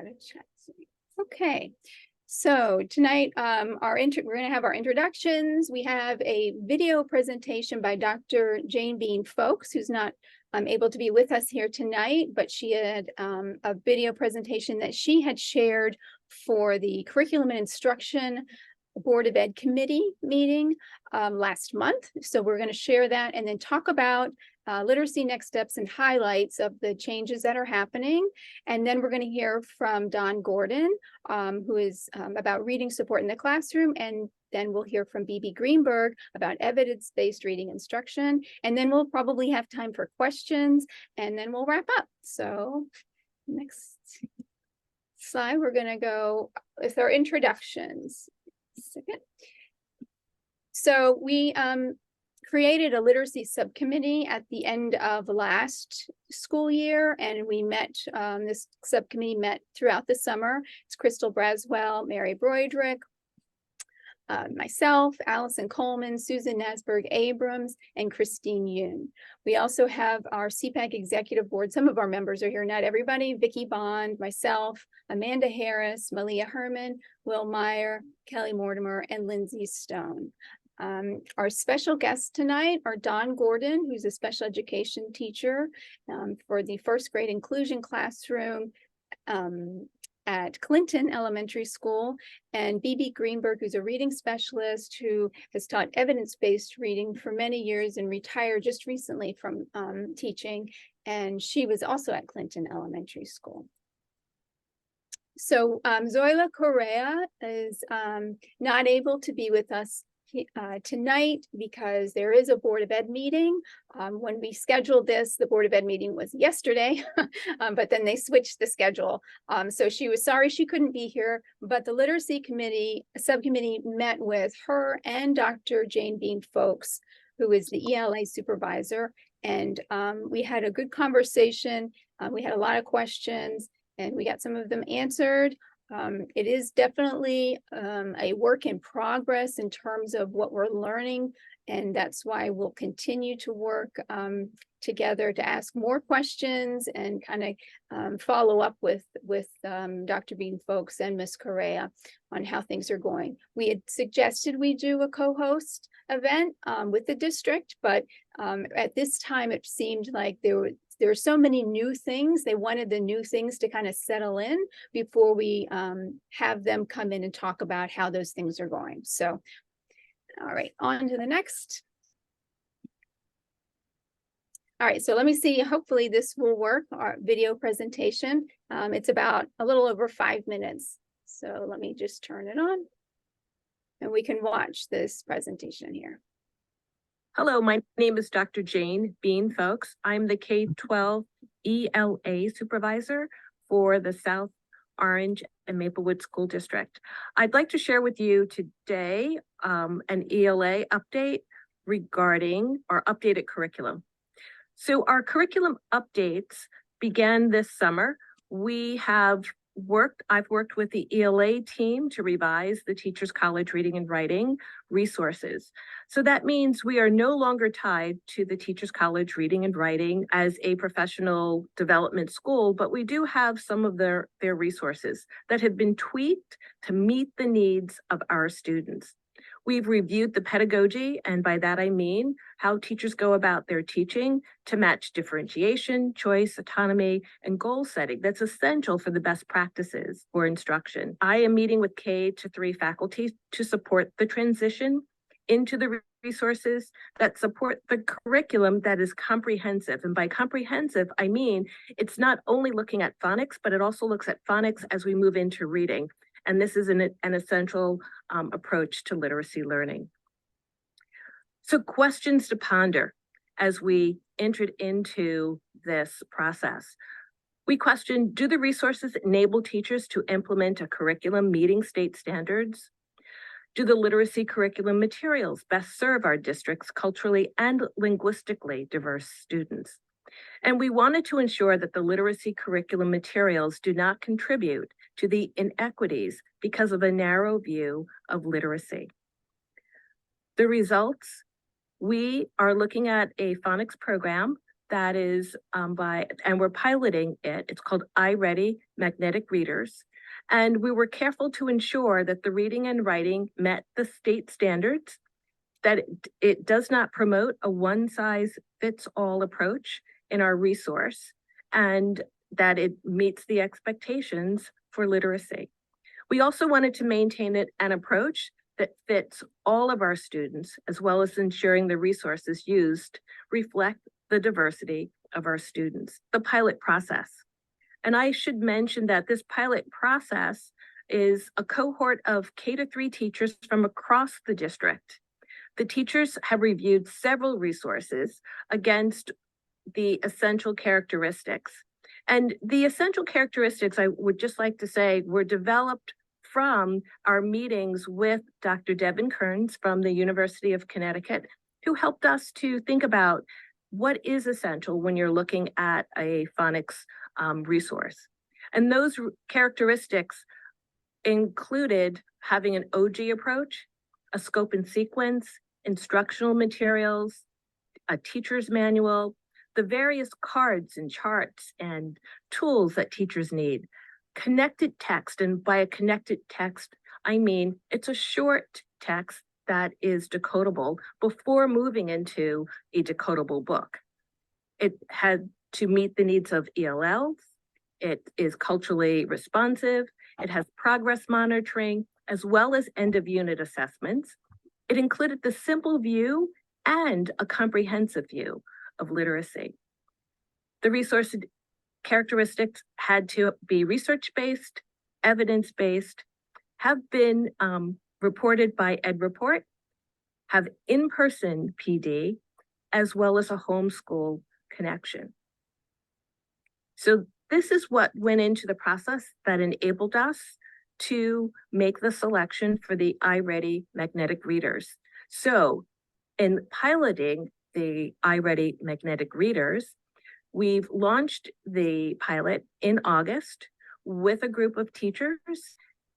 got a chat. Okay. So tonight, we're going to have our introductions. We have a video presentation by Dr. Jane Bean Folks, who's not able to be with us here tonight, but she had a video presentation that she had shared for the Curriculum and Instruction Board of Ed Committee meeting last month. So we're going to share that and then talk about literacy next steps and highlights of the changes that are happening. And then we're going to hear from Don Gordon, who is about reading support in the classroom. And then we'll hear from B.B. Greenberg about evidence-based reading instruction. And then we'll probably have time for questions, and then we'll wrap up. So next slide, we're going to go with our introductions. Second. So we created a literacy subcommittee at the end of last school year, and we met, this subcommittee met throughout the summer. It's Crystal Braswell, Mary Broderick, myself, Allison Coleman, Susan Nasberg Abrams, and Christine Yoon. We also have our SEPAC executive board. Some of our members are here, not everybody. Vicki Bond, myself, Amanda Harris, Malia Herman, Will Meyer, Kelly Mortimer, and Lindsay Stone. Our special guests tonight are Don Gordon, who's a special education teacher for the first grade inclusion classroom at Clinton Elementary School, and B.B. Greenberg, who's a reading specialist who has taught evidence-based reading for many years and retired just recently from teaching, and she was also at Clinton Elementary School. So Zoila Correa is not able to be with us tonight because there is a Board of Ed meeting. When we scheduled this, the Board of Ed meeting was yesterday, but then they switched the schedule. So she was sorry she couldn't be here, but the Literacy Committee subcommittee met with her and Dr. Jane Bean Folks, who is the ELA supervisor, and we had a good conversation. We had a lot of questions, and we got some of them answered. It is definitely a work in progress in terms of what we're learning, and that's why we'll continue to work together to ask more questions and kind of follow up with Dr. Bean Folks and Ms. Correa on how things are going. We had suggested we do a co-host event with the district, but at this time it seemed like there are so many new things. They wanted the new things to kind of settle in before we have them come in and talk about how those things are going. So, all right, on to the next. All right, so let me see, hopefully this will work, our video presentation. It's about a little over 5 minutes. So let me just turn it on and we can watch this presentation here. Hello, my name is Dr. Jane Bean Folks. I'm the K-12 ELA supervisor for the South Orange and Maplewood School District. I'd like to share with you today an ELA update regarding our updated curriculum. So our curriculum updates began this summer. I've worked with the ELA team to revise the Teachers College Reading and Writing resources. So that means we are no longer tied to the Teachers College Reading and Writing as a professional development school, but we do have some of their resources that have been tweaked to meet the needs of our students. We've reviewed the pedagogy, and by that I mean how teachers go about their teaching to match differentiation, choice, autonomy, and goal setting that's essential for the best practices for instruction. I am meeting with K-3 faculty to support the transition into the resources that support the curriculum that is comprehensive. And by comprehensive, I mean it's not only looking at phonics, but it also looks at phonics as we move into reading. And this is an essential approach to literacy learning. So questions to ponder as we entered into this process. We questioned, do the resources enable teachers to implement a curriculum meeting state standards? Do the literacy curriculum materials best serve our district's culturally and linguistically diverse students? And we wanted to ensure that the literacy curriculum materials do not contribute to the inequities because of a narrow view of literacy. The results, we are looking at a phonics program that is and we're piloting it. It's called iReady Magnetic Readers. And we were careful to ensure that the reading and writing met the state standards, that it does not promote a one-size-fits-all approach in our resource, and that it meets the expectations for literacy. We also wanted to maintain an approach that fits all of our students, as well as ensuring the resources used reflect the diversity of our students. The pilot process. And I should mention that this pilot process is a cohort of K-3 teachers from across the district. The teachers have reviewed several resources against the essential characteristics. And the essential characteristics, I would just like to say, were developed from our meetings with Dr. Devin Kearns from the University of Connecticut, who helped us to think about what is essential when you're looking at a phonics resource. And those characteristics included having an OG approach, a scope and sequence, instructional materials, a teacher's manual, the various cards and charts and tools that teachers need, connected text. And by a connected text, I mean it's a short text that is decodable before moving into a decodable book. It had to meet the needs of ELLs. It is culturally responsive. It has progress monitoring, as well as end of unit assessments. It included the simple view and a comprehensive view of literacy. The resource characteristics had to be research-based, evidence-based, have been reported by EdReport, have in-person PD, as well as a homeschool connection. So this is what went into the process that enabled us to make the selection for the iReady magnetic readers. So in piloting the iReady magnetic readers, we've launched the pilot in August with a group of teachers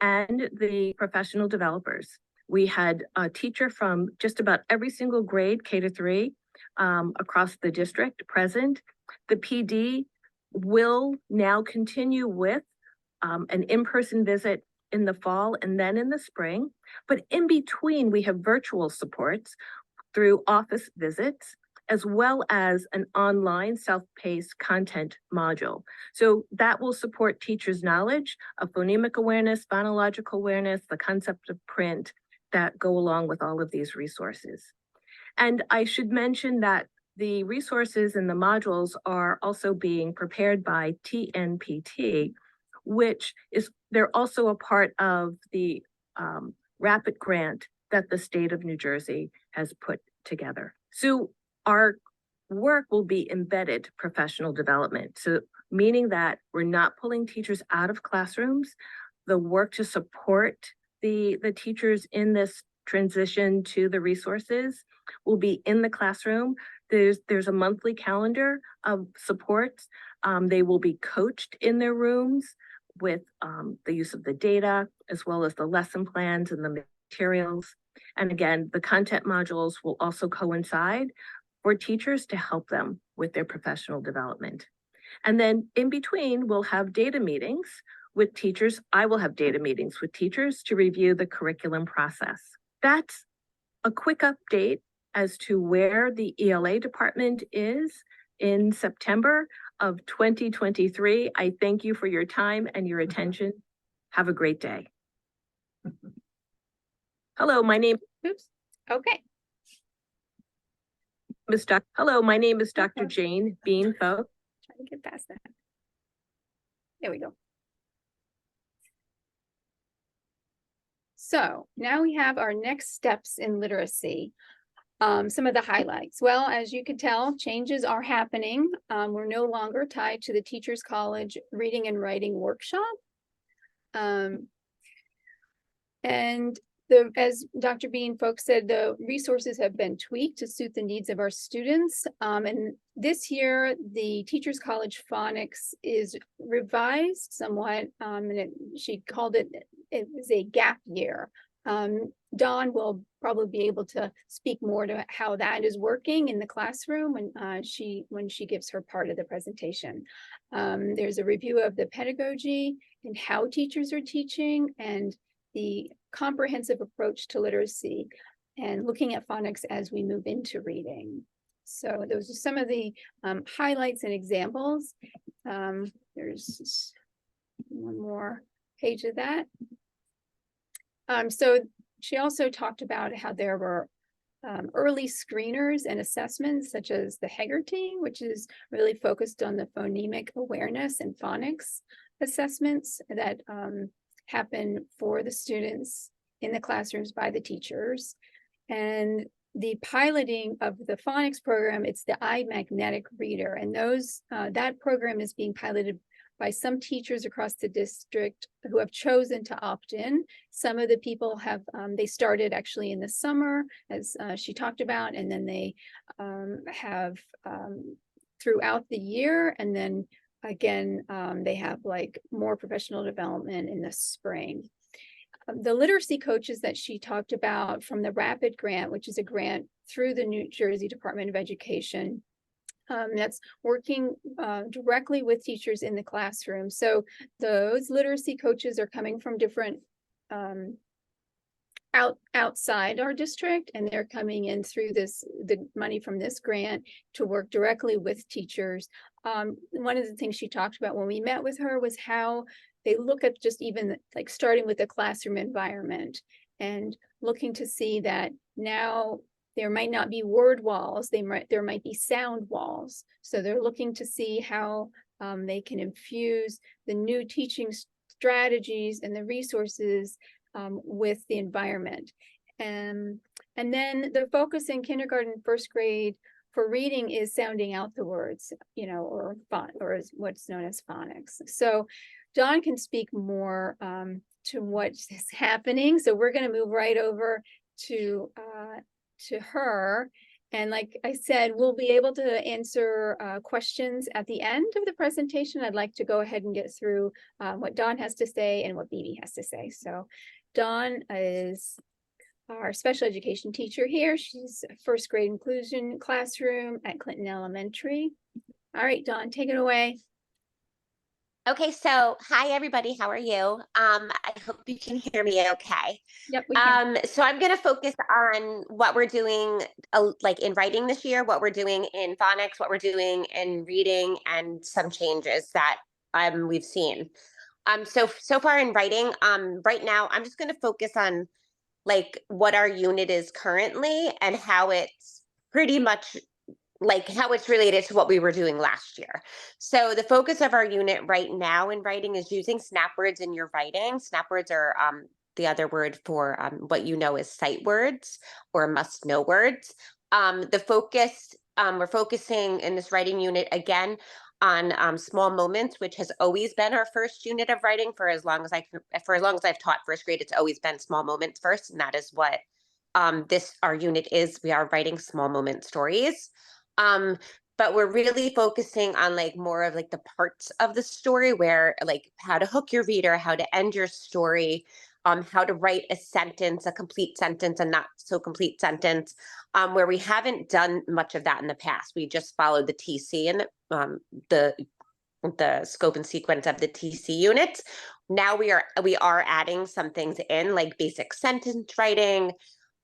and the professional developers. We had a teacher from just about every single grade, K-3, across the district present. The PD will now continue with an in-person visit in the fall and then in the spring. But in between, we have virtual supports through office visits, as well as an online self-paced content module. So that will support teachers' knowledge of phonemic awareness, phonological awareness, the concept of print that go along with all of these resources. And I should mention that the resources and the modules are also being prepared by TNPT, which is, they're also a part of the RAPID grant that the state of New Jersey has put together. So our work will be embedded professional development. So meaning that we're not pulling teachers out of classrooms. The work to support the teachers in this transition to the resources will be in the classroom. There's a monthly calendar of supports. They will be coached in their rooms with the use of the data, as well as the lesson plans and the materials. And again, the content modules will also coincide for teachers to help them with their professional development. And then in between, we'll have data meetings with teachers. I will have data meetings with teachers to review the curriculum process. That's a quick update as to where the ELA department is in September of 2023. I thank you for your time and your attention. Have a great day. Hello, my name. Oops. Okay. Hello, my name is Dr. Jane Bean Folk. Trying to get past that. There we go. So now we have our next steps in literacy. Some of the highlights. Well, as you can tell, changes are happening. We're no longer tied to the Teachers College Reading and Writing Workshop. And as Dr. Bean folks said, the resources have been tweaked to suit the needs of our students. And this year, the Teachers College Phonics is revised somewhat. And she called it was a gap year. Dawn will probably be able to speak more to how that is working in the classroom when she gives her part of the presentation. There's a review of the pedagogy and how teachers are teaching and the comprehensive approach to literacy and looking at phonics as we move into reading. So those are some of the highlights and examples. There's one more page of that. So she also talked about how there were early screeners and assessments such as the Hegarty, which is really focused on the phonemic awareness and phonics assessments that happen for the students in the classrooms by the teachers. And the piloting of the phonics program, it's the iMagnetic Reader. And that program is being piloted by some teachers across the district who have chosen to opt in. Some of the people have, they started actually in the summer, as she talked about, and then they have throughout the year. And then again, they have like more professional development in the spring. The literacy coaches that she talked about from the RAPID grant, which is a grant through the New Jersey Department of Education, that's working directly with teachers in the classroom. So those literacy coaches are coming from different outside our district, and they're coming in through the money from this grant to work directly with teachers. One of the things she talked about when we met with her was how they look at just even like starting with the classroom environment and looking to see that now there might not be word walls, there might be sound walls. So they're looking to see how they can infuse the new teaching strategies and the resources with the environment. And then the focus in kindergarten, first grade for reading is sounding out the words, or what's known as phonics. So Dawn can speak more to what is happening. So we're going to move right over to her. And like I said, we'll be able to answer questions at the end of the presentation. I'd like to go ahead and get through what Dawn has to say and what Bibi has to say. So Dawn is our special education teacher here. She's first grade inclusion classroom at Clinton Elementary. All right, Dawn, take it away. Okay, so hi everybody, how are you? I hope you can hear me okay. Yep, we can. So I'm going to focus on what we're doing like in writing this year, what we're doing in phonics, what we're doing in reading, and some changes that we've seen. So far in writing, right now I'm just going to focus on like what our unit is currently and how it's pretty much like how it's related to what we were doing last year. So the focus of our unit right now in writing is using snap words in your writing. Snap words are the other word for what you know as sight words or must know words. We're focusing in this writing unit again on small moments, which has always been our first unit of writing for as long as I've taught first grade. It's always been small moments first, and that is what our unit is. We are writing small moment stories. But we're really focusing on like more of like the parts of the story where like how to hook your reader, how to end your story, how to write a sentence, a complete sentence and not so complete sentence, where we haven't done much of that in the past. We just followed the TC and the scope and sequence of the TC units. Now we are adding some things in like basic sentence writing,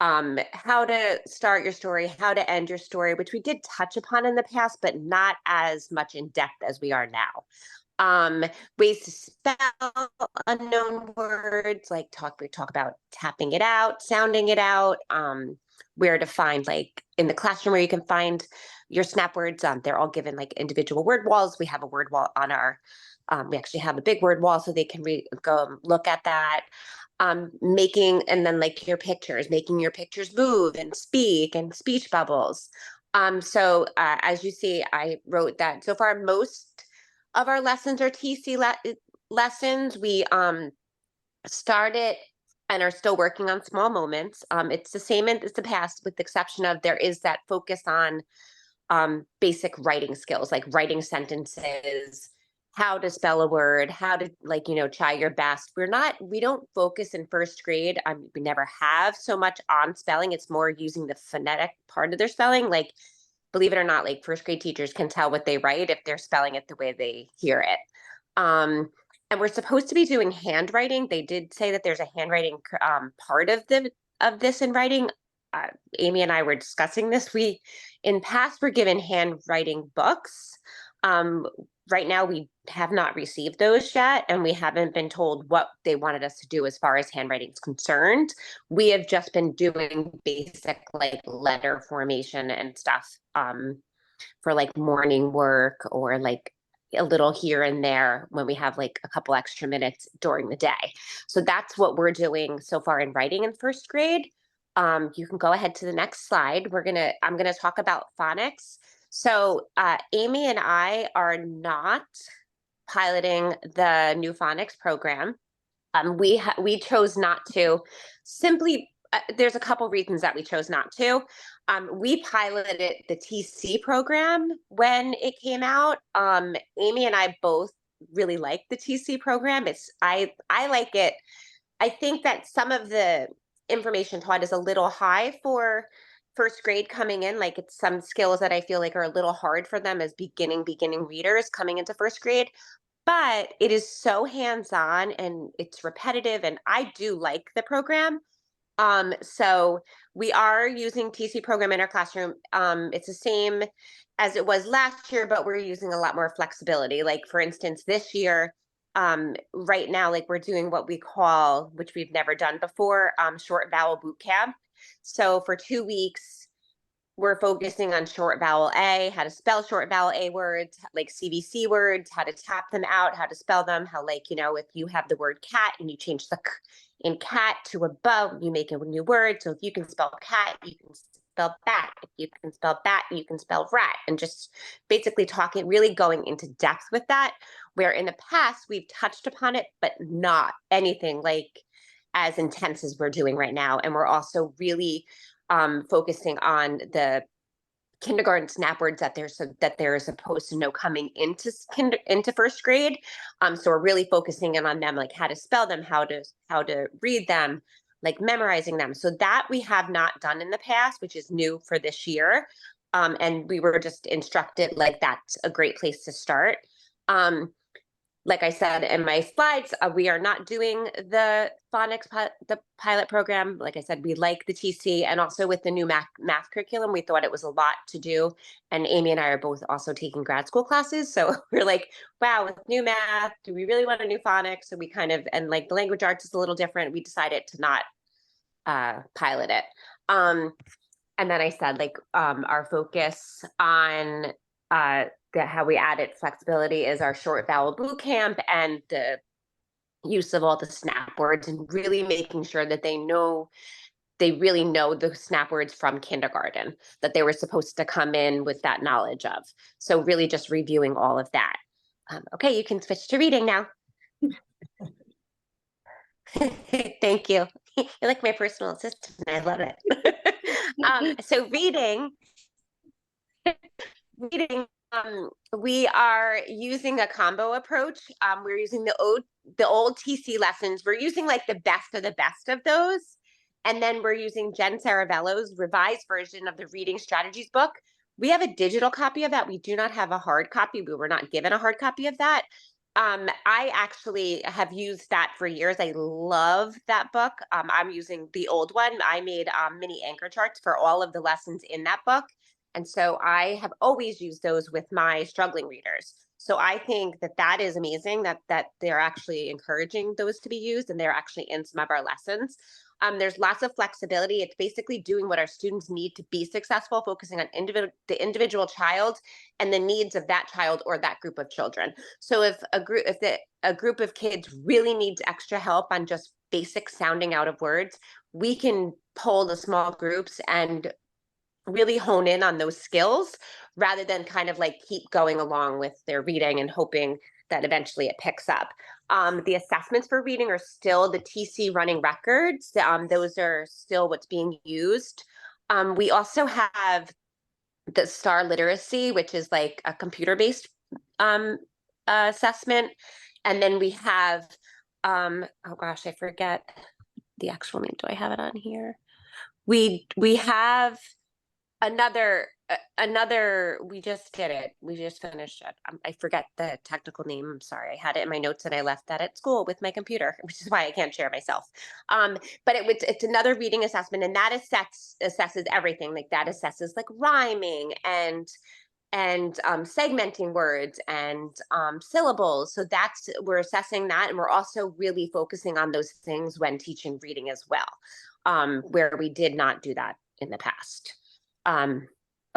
how to start your story, how to end your story, which we did touch upon in the past, but not as much in depth as we are now. Ways to spell unknown words, like we talk about tapping it out, sounding it out, where to find like in the classroom where you can find your snap words. They're all given like individual word walls. We have a word wall on we actually have a big word wall so they can go look at that. Making your pictures move and speak and speech bubbles. As you see, I wrote that so far most of our lessons are TC lessons. We started and are still working on small moments. It's the same as the past, with the exception of there is that focus on basic writing skills, like writing sentences, how to spell a word, how to try your best. We don't focus in first grade. We never have so much on spelling. It's more using the phonetic part of their spelling. Like, believe it or not, like first grade teachers can tell what they write if they're spelling it the way they hear it. And we're supposed to be doing handwriting. They did say that there's a handwriting part of this in writing. Amy and I were discussing this. We, in past, were given handwriting books. Right now, we have not received those yet, and we haven't been told what they wanted us to do as far as handwriting is concerned. We have just been doing basic like letter formation and stuff for like morning work, or like a little here and there when we have like a couple extra minutes during the day. So that's what we're doing so far in writing in first grade. You can go ahead to the next slide. I'm gonna talk about phonics. So Amy and I are not piloting the new phonics program. We chose not to, simply. There's a couple reasons that we chose not to. We piloted the TC program when it came out. Amy and I both really like the TC program. I like it. I think that some of the information taught is a little high for first grade coming in. Like, it's some skills that I feel like are a little hard for them as beginning readers coming into first grade. But it is so hands-on and it's repetitive, and I do like the program. So we are using TC program in our classroom. It's the same as it was last year, but we're using a lot more flexibility. Like, for instance, this year, right now, like, we're doing what we call, which we've never done before, short vowel boot camp. So for 2 weeks, we're focusing on short vowel A, how to spell short vowel A words, like CVC words, how to tap them out, how to spell them, how, like, if you have the word cat and you change the k in cat to a bow, you make a new word. So if you can spell cat, you can spell bat. If you can spell bat, you can spell rat. And just basically talking, really going into depth with that, where in the past we've touched upon it, but not anything like as intense as we're doing right now. And we're also really focusing on the kindergarten snap words that they're supposed to know coming into first grade. So we're really focusing in on them, like how to spell them, how to read them, like memorizing them. So that we have not done in the past, which is new for this year. And we were just instructed like that's a great place to start. Like I said in my slides, we are not doing the phonics the pilot program. Like I said, we like the TC, and also with the new math curriculum, we thought it was a lot to do. And Amy and I are both also taking grad school classes, so we're like, wow, with new math, do we really want a new phonics? So we kind of, and like the language arts is a little different. We decided to not pilot it. And then I said, like, our focus on how we added flexibility is our short vowel boot camp and the use of all the snap words, and really making sure that they really know the snap words from kindergarten that they were supposed to come in with that knowledge of. So really just reviewing all of that. Okay, you can switch to reading now. Thank you. You're like my personal assistant. I love it. So reading, we are using a combo approach. We're using the old TC lessons. We're using like the best of those. And then we're using Jen Saravello's revised version of the Reading Strategies book. We have a digital copy of that. We do not have a hard copy. We were not given a hard copy of that. I actually have used that for years. I love that book. I'm using the old one. I made mini anchor charts for all of the lessons in that book. And so I have always used those with my struggling readers. So I think that is amazing that they're actually encouraging those to be used, and they're actually in some of our lessons. There's lots of flexibility. It's basically doing what our students need to be successful, focusing on the individual child and the needs of that child or that group of children. So if a group of kids really needs extra help on just basic sounding out of words, we can pull the small groups and really hone in on those skills rather than kind of like keep going along with their reading and hoping that eventually it picks up. The assessments for reading are still the TC running records. Those are still what's being used. We also have the STAR literacy, which is like a computer-based assessment. And then we have, oh gosh, I forget the actual name. Do I have it on here? We have another, we just did it. We just finished it. I forget the technical name. I'm sorry. I had it in my notes and I left that at school with my computer, which is why I can't share myself. But it's another reading assessment, and that assesses everything. Like that assesses like rhyming and segmenting words and syllables. So we're assessing that, and we're also really focusing on those things when teaching reading as well, where we did not do that in the past.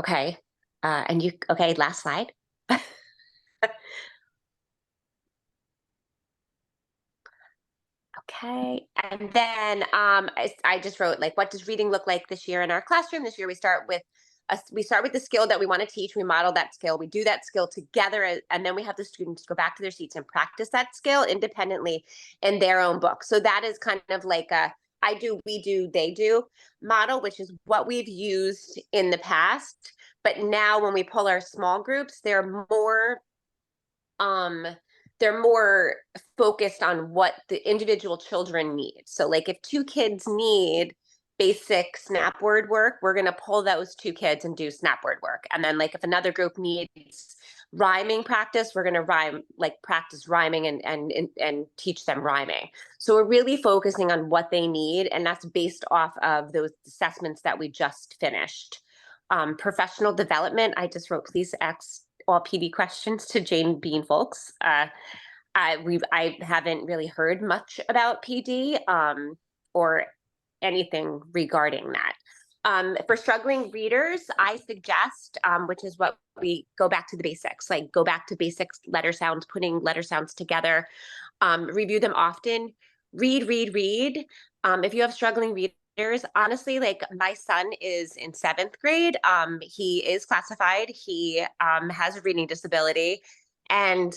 Okay. Okay, last slide. Okay, and then I just wrote like, what does reading look like this year in our classroom? This year we start with the skill that we want to teach. We model that skill. We do that skill together, and then we have the students go back to their seats and practice that skill independently in their own book. So that is kind of like a I do, we do, they do model, which is what we've used in the past. But now when we pull our small groups, they're more focused on what the individual children need. So like if 2 kids need basic snap word work, we're going to pull those 2 kids and do snap word work. And then like if another group needs rhyming practice, we're going to practice rhyming and teach them rhyming. So we're really focusing on what they need, and that's based off of those assessments that we just finished. Professional development, I just wrote, please ask all PD questions to Jane Bean folks. I haven't really heard much about PD or anything regarding that. For struggling readers, I suggest, which is what we go back to the basics, like go back to basics, letter sounds, putting letter sounds together, review them often, read. If you have struggling readers, honestly, like my son is in 7th grade. He is classified. He has a reading disability, and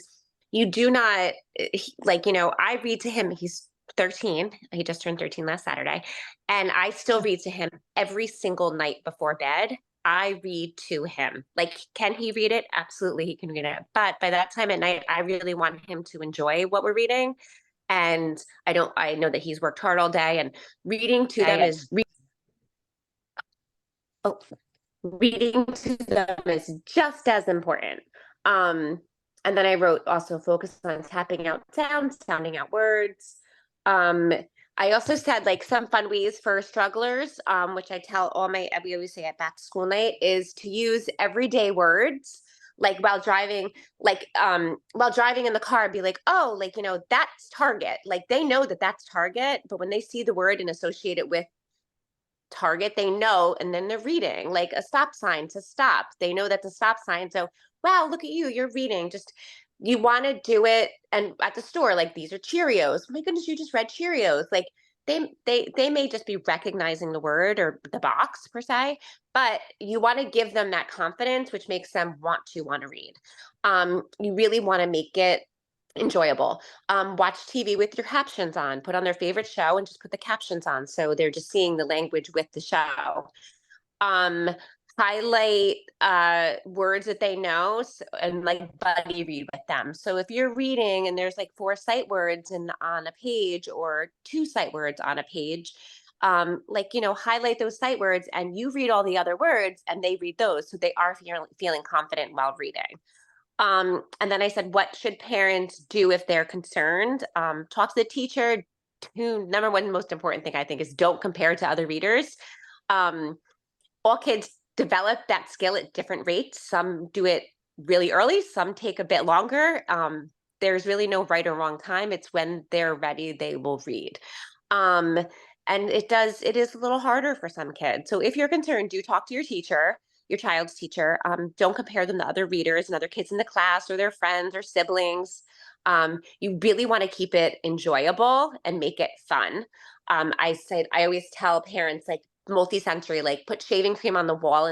you do not I read to him. He's 13. He just turned 13 last Saturday. And I still read to him every single night before bed. I read to him. Like, can he read it? Absolutely, he can read it. But by that time at night, I really want him to enjoy what we're reading. And I know that he's worked hard all day, and reading to them reading to them is just as important. And then I wrote also focus on tapping out sounds, sounding out words. I also said like some fun ways for strugglers, which I tell we always say at back to school night, is to use everyday words. Like while driving in the car, be like, oh, like, that's Target. Like they know that that's Target, but when they see the word and associate it with Target, they know, and then they're reading. Like a stop sign to stop, they know that's a stop sign. So wow, look at you're reading. Just, you want to do it. And at the store, like, these are Cheerios. Oh my goodness, you just read Cheerios. Like they may just be recognizing the word or the box per se, but you want to give them that confidence, which makes them want to read. You really want to make it enjoyable. Watch TV with your captions on, put on their favorite show and just put the captions on, so they're just seeing the language with the show. Highlight words that they know, and like buddy read with them. So if you're reading and there's like 4 sight words on a page, or 2 sight words on a page, highlight those sight words and you read all the other words and they read those, so they are feeling confident while reading. And then I said, what should parents do if they're concerned? Talk to the teacher. Number one most important thing I think is don't compare to other readers. All kids develop that skill at different rates. Some do it really early, some take a bit longer. There's really no right or wrong time. It's when they're ready, they will read. And it is a little harder for some kids. So if you're concerned, do talk to your teacher, your child's teacher. Don't compare them to other readers and other kids in the class or their friends or siblings. You really want to keep it enjoyable and make it fun. I always tell parents, like, multisensory, like put shaving cream on the wall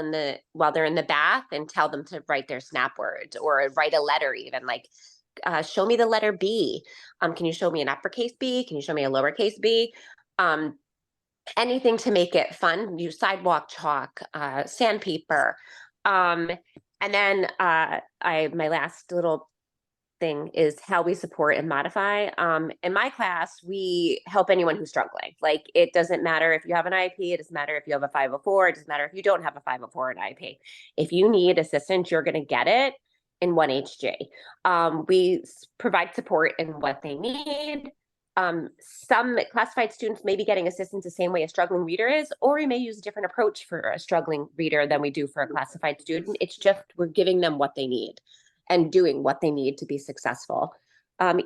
while they're in the bath and tell them to write their snap words, or write a letter, even like, show me the letter B. Can you show me an uppercase B? Can you show me a lowercase b? Anything to make it fun. Use sidewalk chalk, sandpaper. And then my last little thing is how we support and modify. In my class, we help anyone who's struggling. Like, it doesn't matter if you have an IEP, it doesn't matter if you have a 504, it doesn't matter if you don't have a 504 and IEP. If you need assistance, you're going to get it in 1HG. We provide support in what they need. Some classified students may be getting assistance the same way a struggling reader is, or we may use a different approach for a struggling reader than we do for a classified student. It's just we're giving them what they need and doing what they need to be successful.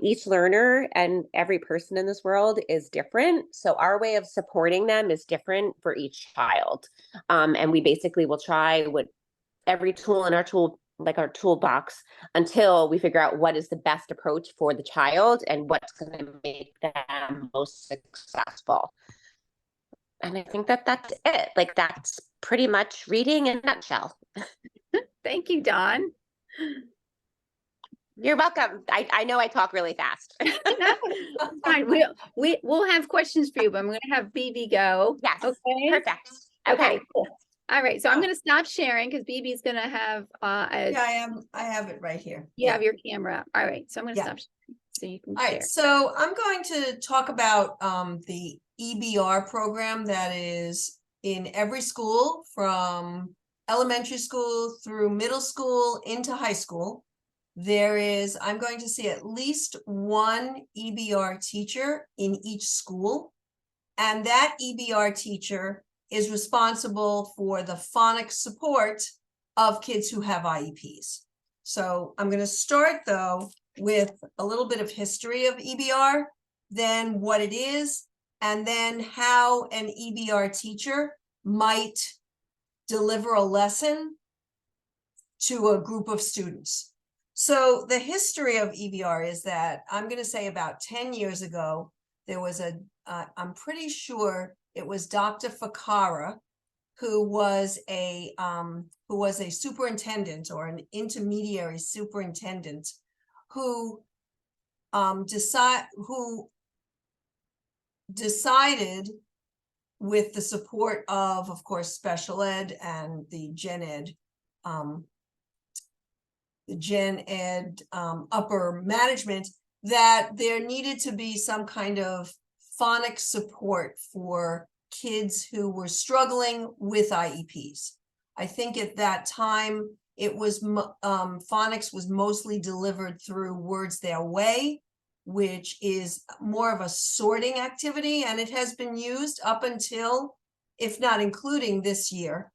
Each learner and every person in this world is different. So our way of supporting them is different for each child. And we basically will try with every tool in our toolbox until we figure out what is the best approach for the child and what's going to make them most successful. And I think that that's it. Like, that's pretty much reading in a nutshell. Thank you, Dawn. You're welcome. I know I talk really fast. Fine. We'll have questions for you, but I'm going to have BB go. Yes. Okay. Perfect. Okay. Cool. All right. So I'm going to stop sharing because BB's going to have Yeah, I have it right here. you have your camera. All right. So I'm going to Yeah. stop sharing so you can All share. right, so I'm going to talk about the EBR program that is in every school from elementary school through middle school into high school. I'm going to see at least one EBR teacher in each school. And that EBR teacher is responsible for the phonics support of kids who have IEPs. So I'm going to start, though, with a little bit of history of EBR, then what it is, and then how an EBR teacher might deliver a lesson to a group of students. So the history of EBR is that I'm going to say about 10 years ago, there was I'm pretty sure it was Dr. Fakara, who was a superintendent or an intermediary superintendent who decided with the support of course, special ed and the gen ed upper management, that there needed to be some kind of phonics support for kids who were struggling with IEPs. I think at that time, it was phonics was mostly delivered through Words Their Way, which is more of a sorting activity, and it has been used up until, if not including this year,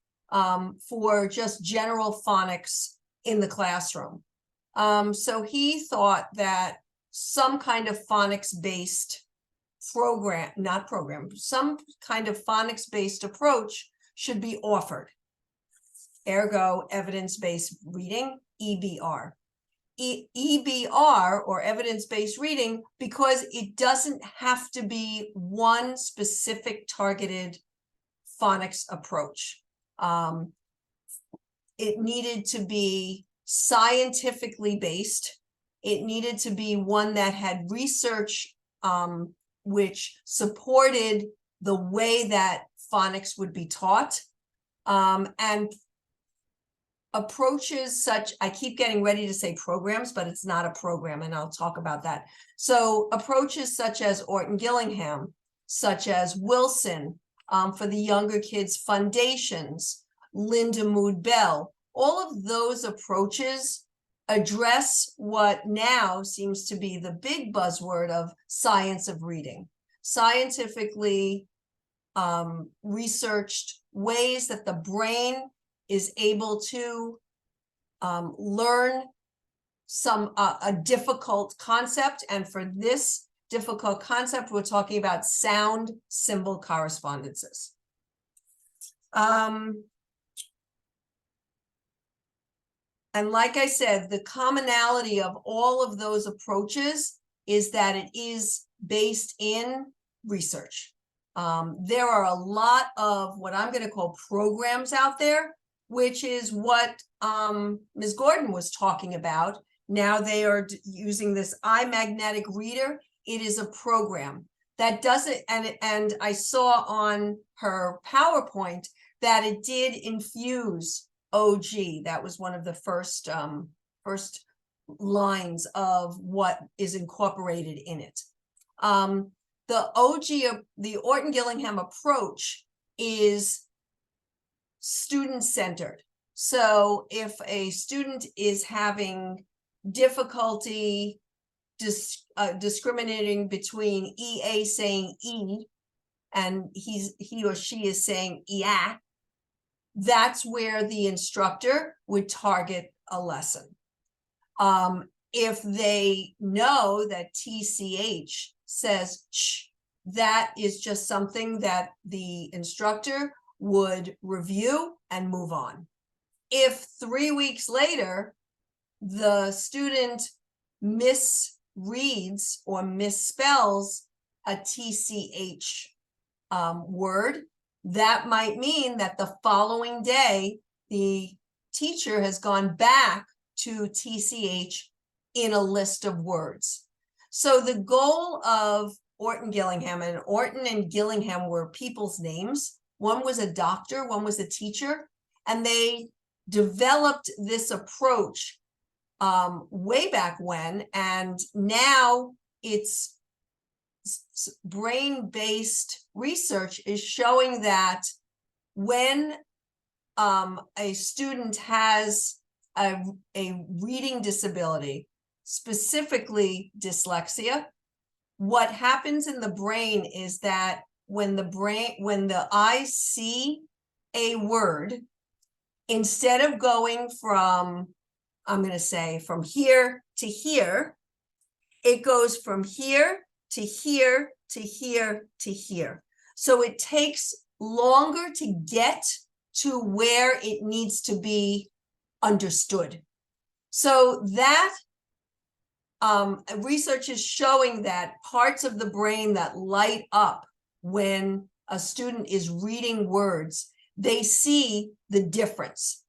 for just general phonics in the classroom. So he thought that some kind of phonics-based some kind of phonics-based approach should be offered. Ergo, evidence-based reading, EBR. EBR, or evidence-based reading, because it doesn't have to be one specific targeted phonics approach. It needed to be scientifically based. It needed to be one that had research which supported the way that phonics would be taught. And approaches such, I keep getting ready to say programs, but it's not a program, and I'll talk about that. So approaches such as Orton Gillingham, such as Wilson, for the younger kids, Foundations, Linda Mood Bell, all of those approaches address what now seems to be the big buzzword of science of reading. Scientifically researched ways that the brain is able to learn a difficult concept. And for this difficult concept, we're talking about sound symbol correspondences. And like I said, the commonality of all of those approaches is that it is based in research. There are a lot of what I'm going to call programs out there, which is what Ms. Gordon was talking about. Now they are using this iMagnetic reader. It is a program that doesn't, and I saw on her PowerPoint that it did infuse OG. That was one of the first lines of what is incorporated in it. The Orton-Gillingham approach is student-centered. So if a student is having difficulty discriminating between EA saying E and he or she is saying EA, that's where the instructor would target a lesson. If they know that TCH says ch, that is just something that the instructor would review and move on. If 3 weeks later, the student misreads or misspells a TCH word, that might mean that the following day, the teacher has gone back to TCH in a list of words. So the goal of Orton-Gillingham, and Orton and Gillingham were people's names. One was a doctor, one was a teacher, and they developed this approach way back when, and now it's brain-based research is showing that when a student has a reading disability, specifically dyslexia, what happens in the brain is that when the eyes see a word, instead of going from, I'm going to say from here to here, it goes from here to here to here to here. So it takes longer to get to where it needs to be understood. So that research is showing that parts of the brain that light up when a student is reading words, they see the difference.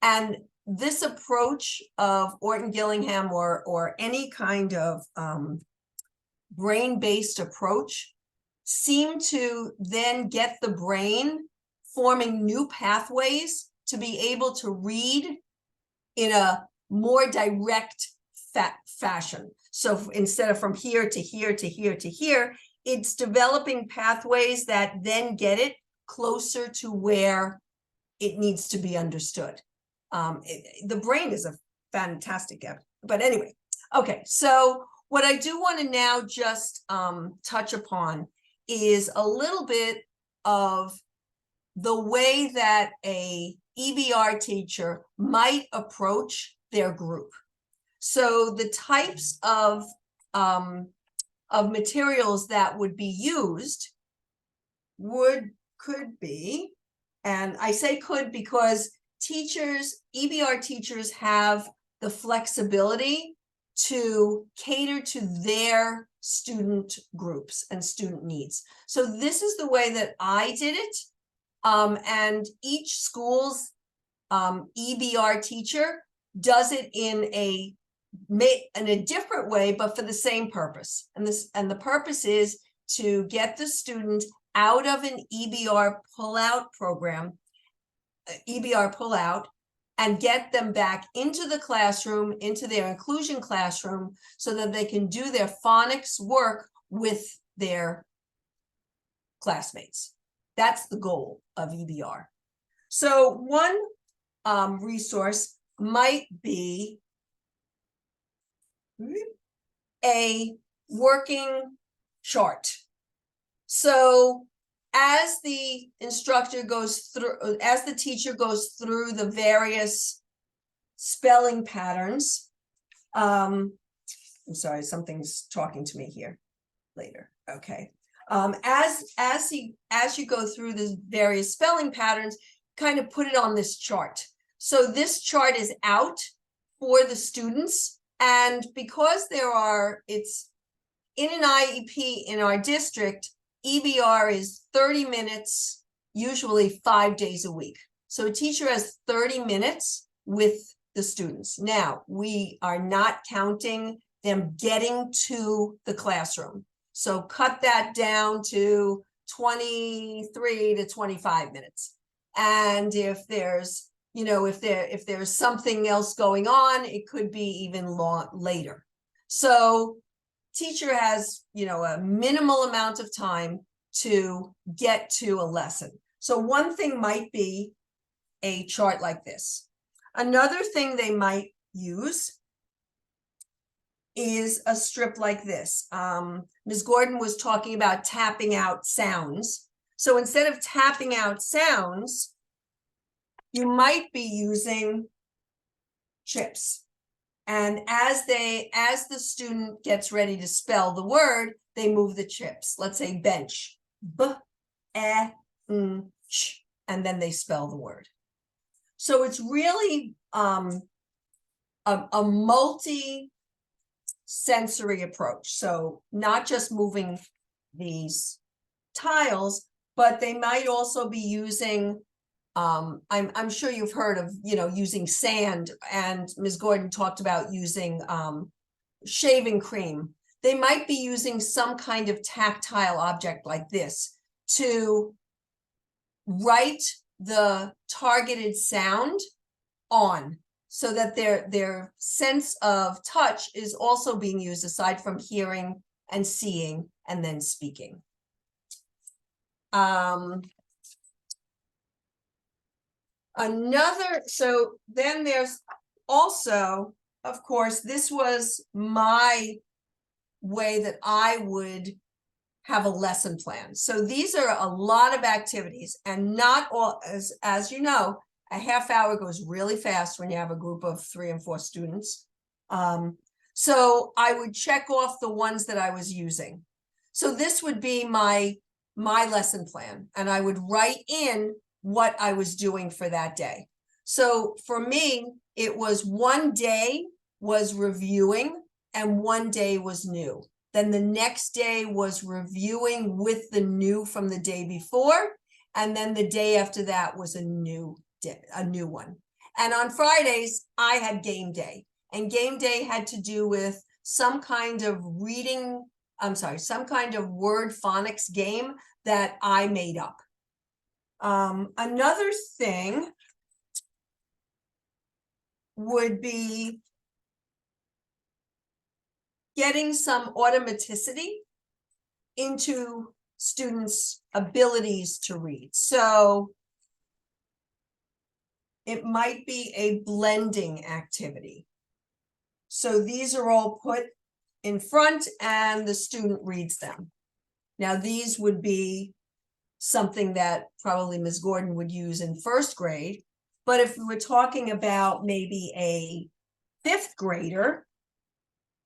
And this approach of Orton-Gillingham or any kind of brain-based approach seem to then get the brain forming new pathways to be able to read in a more direct fashion. So instead of from here to here to here to here, it's developing pathways that then get it closer to where it needs to be understood. The brain is a fantastic gift. But anyway, okay, so what I do want to now just touch upon is a little bit of the way that a EBR teacher might approach their group. So the types of materials that would be used could be, and I say could because EBR teachers have the flexibility to cater to their student groups and student needs. So this is the way that I did it. And each school's EBR teacher does it in a different way, but for the same purpose. And the purpose is to get the student out of an EBR pullout program, EBR pullout, and get them back into the classroom, into their inclusion classroom, so that they can do their phonics work with their classmates. That's the goal of EBR. So one resource might be a working chart. So as the instructor goes through, as the teacher goes through the various spelling patterns, I'm sorry, something's talking to me here later. Okay. As you go through the various spelling patterns, kind of put it on this chart. So this chart is out for the students, and because it's in an IEP in our district, EBR is 30 minutes, usually 5 days a week. So a teacher has 30 minutes with the students. Now, we are not counting them getting to the classroom. So cut that down to 23 to 25 minutes. And if there's you know, if there's something else going on, it could be even later. So teacher has, you know, a minimal amount of time to get to a lesson. So one thing might be a chart like this. Another thing they might use is a strip like this. Ms. Gordon was talking about tapping out sounds. So instead of tapping out sounds, you might be using chips. And as the student gets ready to spell the word, they move the chips. Let's say bench, ch, and then they spell the word. So it's really a multi-sensory approach. So not just moving these tiles, but they might also be using, I'm sure you've heard of, you know, using sand, and Ms. Gordon talked about using shaving cream. They might be using some kind of tactile object like this to write the targeted sound on, so that their sense of touch is also being used aside from hearing and seeing and then speaking. So then there's also, of course, this was my way that I would have a lesson plan. So these are a lot of activities, and not all, as you know, a half hour goes really fast when you have a group of 3 and 4 students. So I would check off the ones that I was using. So this would be my lesson plan, and I would write in what I was doing for that day. So for me, it was one day was reviewing and one day was new. Then the next day was reviewing with the new from the day before. And then the day after that was a new one. And on Fridays, I had game day. And game day had to do with some kind of some kind of word phonics game that I made up. Another thing would be getting some automaticity into students' abilities to read. So it might be a blending activity. So these are all put in front and the student reads them. Now these would be something that probably Ms. Gordon would use in 1st grade. But if we were talking about maybe a 5th grader,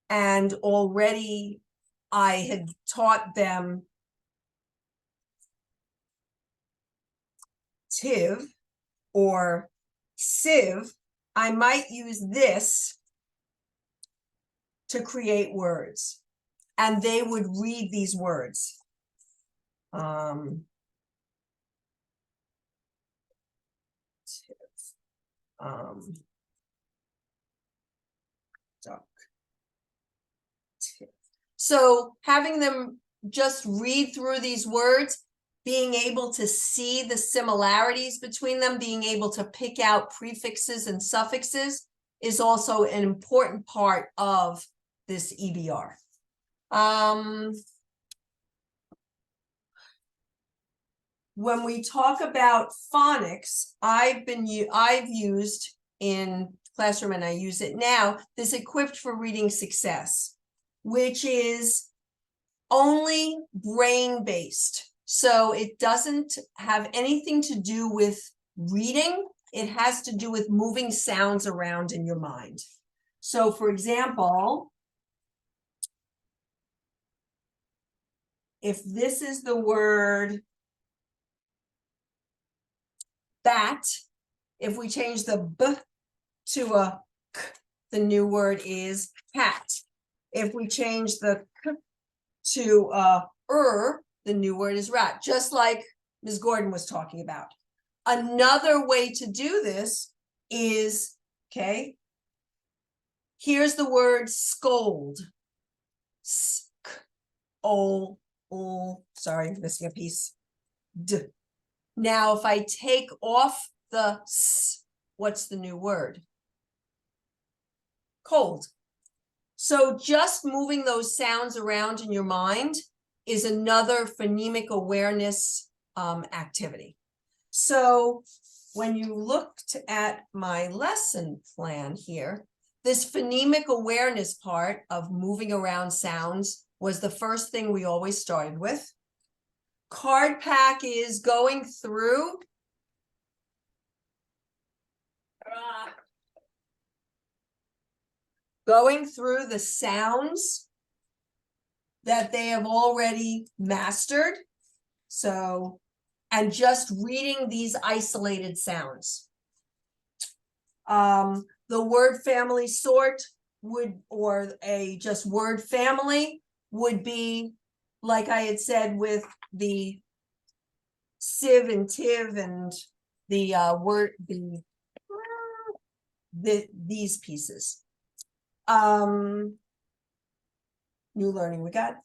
and already I had taught them TIV or SIV, I might use this to create words, and they would read these words. Duck. So having them just read through these words, being able to see the similarities between them, being able to pick out prefixes and suffixes is also an important part of this EBR. When we talk about phonics, I've used in classroom, and I use it now, this Equipped for Reading Success, which is only brain-based. So it doesn't have anything to do with reading. It has to do with moving sounds around in your mind. So for example, if this is the word bat, if we change the b to a k, the new word is cat. If we change the k to a the new word is rat, just like Ms. Gordon was talking about. Another way to do this is, okay, here's the word scold. Sorry, missing a piece. D. Now, if I take off the s what's the new word? Cold. So just moving those sounds around in your mind is another phonemic awareness activity. So when you looked at my lesson plan here, this phonemic awareness part of moving around sounds was the first thing we always started with. Card pack is going through the sounds that they have already mastered. So, and just reading these isolated sounds. The word family sort would, or a just word family would be, like I had said, with the sieve and tiv and the these pieces. New learning, we got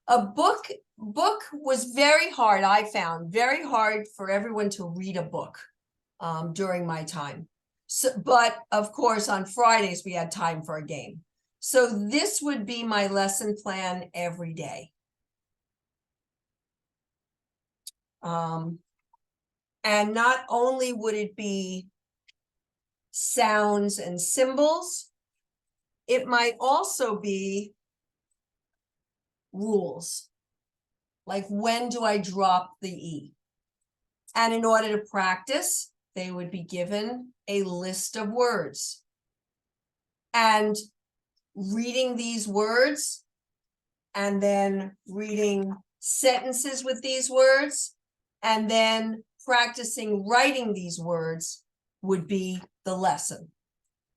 a book was very hard. I found very hard for everyone to read a book during my time. So, but of course on Fridays we had time for a game. So this would be my lesson plan every day. And not only would it be sounds and symbols, it might also be rules. Like, when do I drop the E? And in order to practice, they would be given a list of words. And reading these words, and then reading sentences with these words, and then practicing writing these words would be the lesson.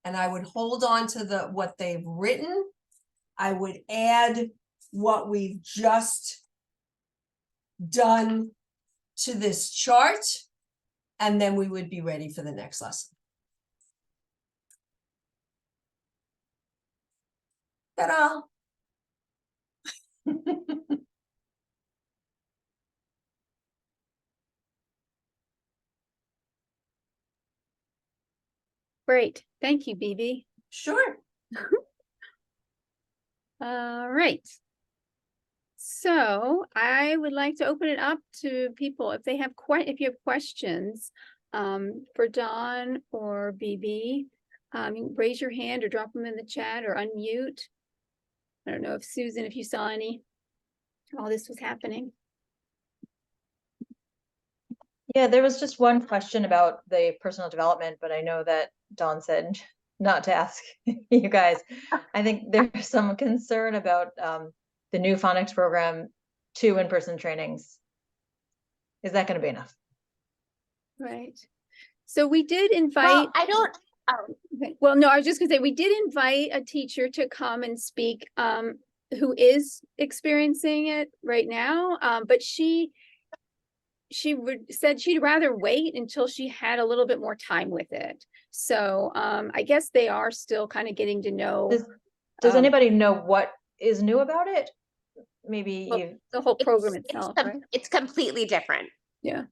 And I would hold on to what they've written. I would add what we've just done to this chart, and then we would be ready for the next lesson. Ta-da! Great. Thank you, BB. Sure. All right. So I would like to open it up to people if they have if you have questions for Dawn or BB. Raise your hand or drop them in the chat or unmute. I don't know if Susan, if you saw any while this was happening. Yeah, there was just one question about the personal development, but I know that Dawn said not to ask you guys. I think there's some concern about the new phonics program, 2 in-person trainings. Is that going to be enough? Right. So we did invite. Well, I don't. Okay. Well, no, I was just gonna say, we did invite a teacher to come and speak who is experiencing it right now. But she said she'd rather wait until she had a little bit more time with it. So I guess they are still kind of getting to know. Does anybody know what is new about it? Maybe the whole program itself, right? It's completely different. Yeah.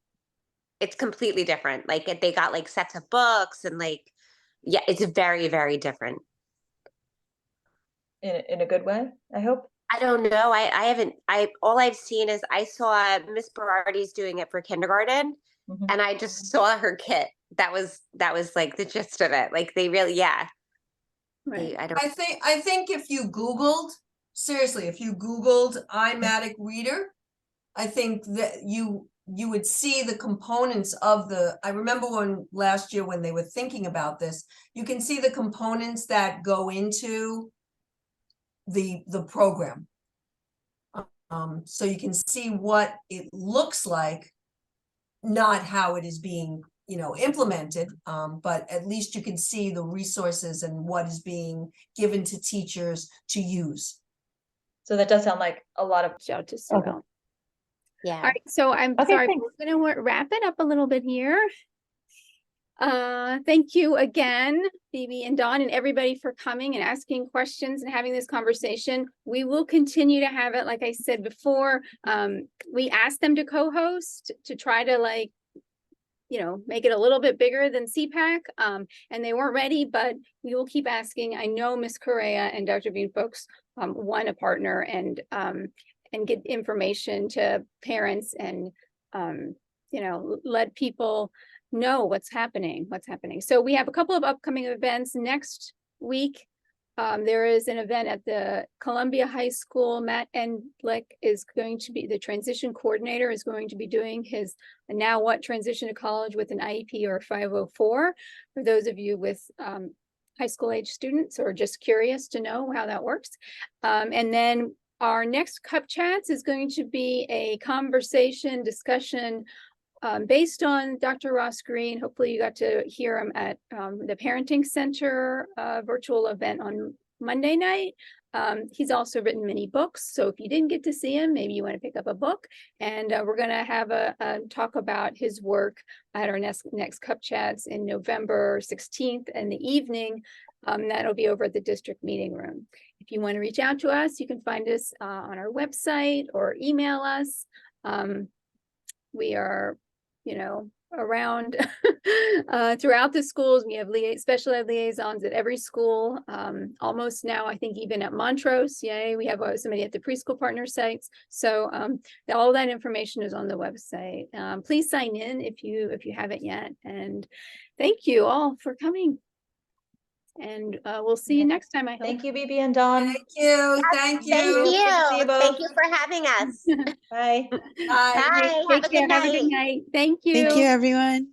It's completely different. Like, they got like sets of books and like, yeah, it's very, very different. in a good way, I hope. I don't know. I haven't, all I've seen is I saw Miss Berardi's doing it for kindergarten, and I just saw her kit. That was like the gist of it. Like, they really, yeah. Right. I think if you Googled, seriously, if you Googled iMatic Reader, I think that you would see the components of I remember when last year when they were thinking about this, you can see the components that go into the program. So you can see what it looks like, not how it is being, implemented, but at least you can see the resources and what is being given to teachers to use. So that does sound like a lot of Shout to Sue. Okay. Yeah. All right, so I'm Okay, sorry, thanks. we're gonna wrap it up a little bit here. Thank you again, Phoebe and Dawn, and everybody for coming and asking questions and having this conversation. We will continue to have it, like I said before. We asked them to co-host to try to make it a little bit bigger than CPAC. And they weren't ready, but we will keep asking. I know Ms. Correa and Dr. Bean folks want to partner and get information to parents and, let people know what's happening. So we have a couple of upcoming events next week. There is an event at the Columbia High School. Matt Endlick is going to be the transition coordinator, is going to be doing his now what transition to college with an IEP or 504 for those of you with high school age students or just curious to know how that works. And then our next Cup Chats is going to be a conversation discussion based on Dr. Ross Green. Hopefully you got to hear him at the Parenting Center virtual event on Monday night. He's also written many books. So if you didn't get to see him, maybe you want to pick up a book. And we're going to have a talk about his work at our next Cup Chats in November 16th in the evening. That'll be over at the district meeting room. If you want to reach out to us, you can find us on our website or email us. We are around throughout the schools. We have special ed liaisons at every school, almost now, I think even at Montrose. Yay, we have somebody at the preschool partner sites. So all that information is on the website. Please sign in if you haven't yet. And thank you all for coming. And we'll see you next time, I hope. Thank you, Bibi and Dawn. Thank you. Thank you. Thank Good to see you you. both. Thank you for having us. Bye. Bye. Bye. Take Have a care. good Have a good night. night. Thank you. Thank you, everyone.